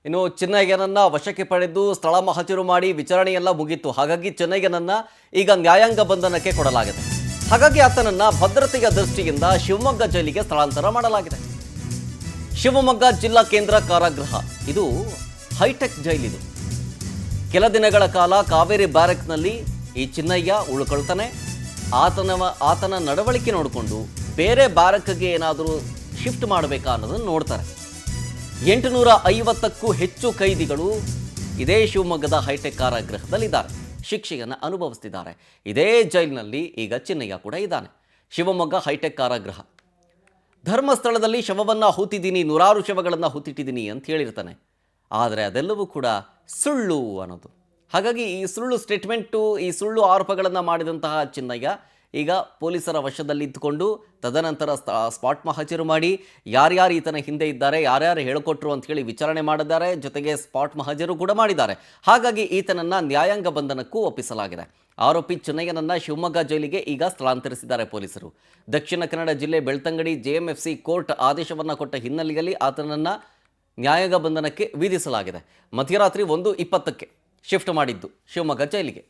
ಇನ್ನು ಚಿನ್ನಯ್ಯನನ್ನ ವಶಕ್ಕೆ ಪಡೆದು ಸ್ಥಳ ಮಹಜರು ಮಾಡಿ ವಿಚಾರಣೆಯೆಲ್ಲ ಮುಗಿತು. ಹಾಗಾಗಿ ಚಿನ್ನಯ್ಯನನ್ನ ಈಗ ನ್ಯಾಯಾಂಗ ಬಂಧನಕ್ಕೆ ಕೊಡಲಾಗಿದೆ. ಹಾಗಾಗಿ ಆತನನ್ನ ಭದ್ರತೆಯ ದೃಷ್ಟಿಯಿಂದ ಶಿವಮೊಗ್ಗ ಜೈಲಿಗೆ ಸ್ಥಳಾಂತರ ಮಾಡಲಾಗಿದೆ. ಶಿವಮೊಗ್ಗ ಜಿಲ್ಲಾ ಕೇಂದ್ರ ಕಾರಾಗೃಹ ಇದು ಹೈಟೆಕ್ ಜೈಲಿದು. ಕೆಲ ದಿನಗಳ ಕಾಲ ಕಾವೇರಿ ಬ್ಯಾರಕ್ನಲ್ಲಿ ಈ ಚಿನ್ನಯ್ಯ ಉಳ್ಕೊಳ್ತಾನೆ. ಆತನ ನಡವಳಿಕೆ ನೋಡಿಕೊಂಡು ಬೇರೆ ಬ್ಯಾರಕ್ಗೆ ಏನಾದರೂ ಶಿಫ್ಟ್ ಮಾಡಬೇಕಾ ಅನ್ನೋದನ್ನು ನೋಡ್ತಾರೆ. 850ಕ್ಕೂ ಹೆಚ್ಚು ಕೈದಿಗಳು ಇದೇ ಶಿವಮೊಗ್ಗದ ಹೈಟೆಕ್ ಕಾರಾಗೃಹದಲ್ಲಿದ್ದಾರೆ, ಶಿಕ್ಷೆಯನ್ನು ಅನುಭವಿಸ್ತಿದ್ದಾರೆ. ಇದೇ ಜೈಲಿನಲ್ಲಿ ಈಗ ಚಿನ್ನಯ್ಯ ಕೂಡ ಇದ್ದಾನೆ. ಶಿವಮೊಗ್ಗ ಹೈಟೆಕ್ ಕಾರಾಗೃಹ. ಧರ್ಮಸ್ಥಳದಲ್ಲಿ ಶವವನ್ನು ಹೂತಿದ್ದೀನಿ, 100 ಶವಗಳನ್ನು ಹೂತಿಟ್ಟಿದ್ದೀನಿ ಅಂತ ಹೇಳಿರ್ತಾನೆ. ಆದರೆ ಅದೆಲ್ಲವೂ ಕೂಡ ಸುಳ್ಳು ಅನ್ನೋದು. ಹಾಗಾಗಿ ಈ ಸುಳ್ಳು ಸ್ಟೇಟ್ಮೆಂಟು, ಈ ಸುಳ್ಳು ಆರೋಪಗಳನ್ನು ಮಾಡಿದಂತಹ ಚಿನ್ನಯ್ಯ ಈಗ ಪೊಲೀಸರ ವಶದಲ್ಲಿದ್ದುಕೊಂಡು ತದನಂತರ ಸ್ಪಾಟ್ ಮಹಜರು ಮಾಡಿ ಯಾರ್ಯಾರು ಈತನ ಹಿಂದೆ ಇದ್ದಾರೆ, ಯಾರ್ಯಾರು ಹೇಳಿಕೊಟ್ರು ಅಂಥೇಳಿ ವಿಚಾರಣೆ ಮಾಡಿದ್ದಾರೆ. ಜೊತೆಗೆ ಸ್ಪಾಟ್ ಮಹಜರು ಕೂಡ ಮಾಡಿದ್ದಾರೆ. ಹಾಗಾಗಿ ಈತನನ್ನು ನ್ಯಾಯಾಂಗ ಬಂಧನಕ್ಕೂ ಒಪ್ಪಿಸಲಾಗಿದೆ. ಆರೋಪಿ ಚಿನ್ನಯ್ಯನನ್ನು ಶಿವಮೊಗ್ಗ ಜೈಲಿಗೆ ಈಗ ಸ್ಥಳಾಂತರಿಸಿದ್ದಾರೆ ಪೊಲೀಸರು. ದಕ್ಷಿಣ ಕನ್ನಡ ಜಿಲ್ಲೆ ಬೆಳ್ತಂಗಡಿ JMFC ಕೋರ್ಟ್ ಆದೇಶವನ್ನು ಕೊಟ್ಟ ಹಿನ್ನೆಲೆಯಲ್ಲಿ ಆತನನ್ನು ನ್ಯಾಯಾಂಗ ಬಂಧನಕ್ಕೆ ವಿಧಿಸಲಾಗಿದೆ. ಮಧ್ಯರಾತ್ರಿ 1:20ಕ್ಕೆ ಶಿಫ್ಟ್ ಮಾಡಿದ್ದು ಶಿವಮೊಗ್ಗ ಜೈಲಿಗೆ.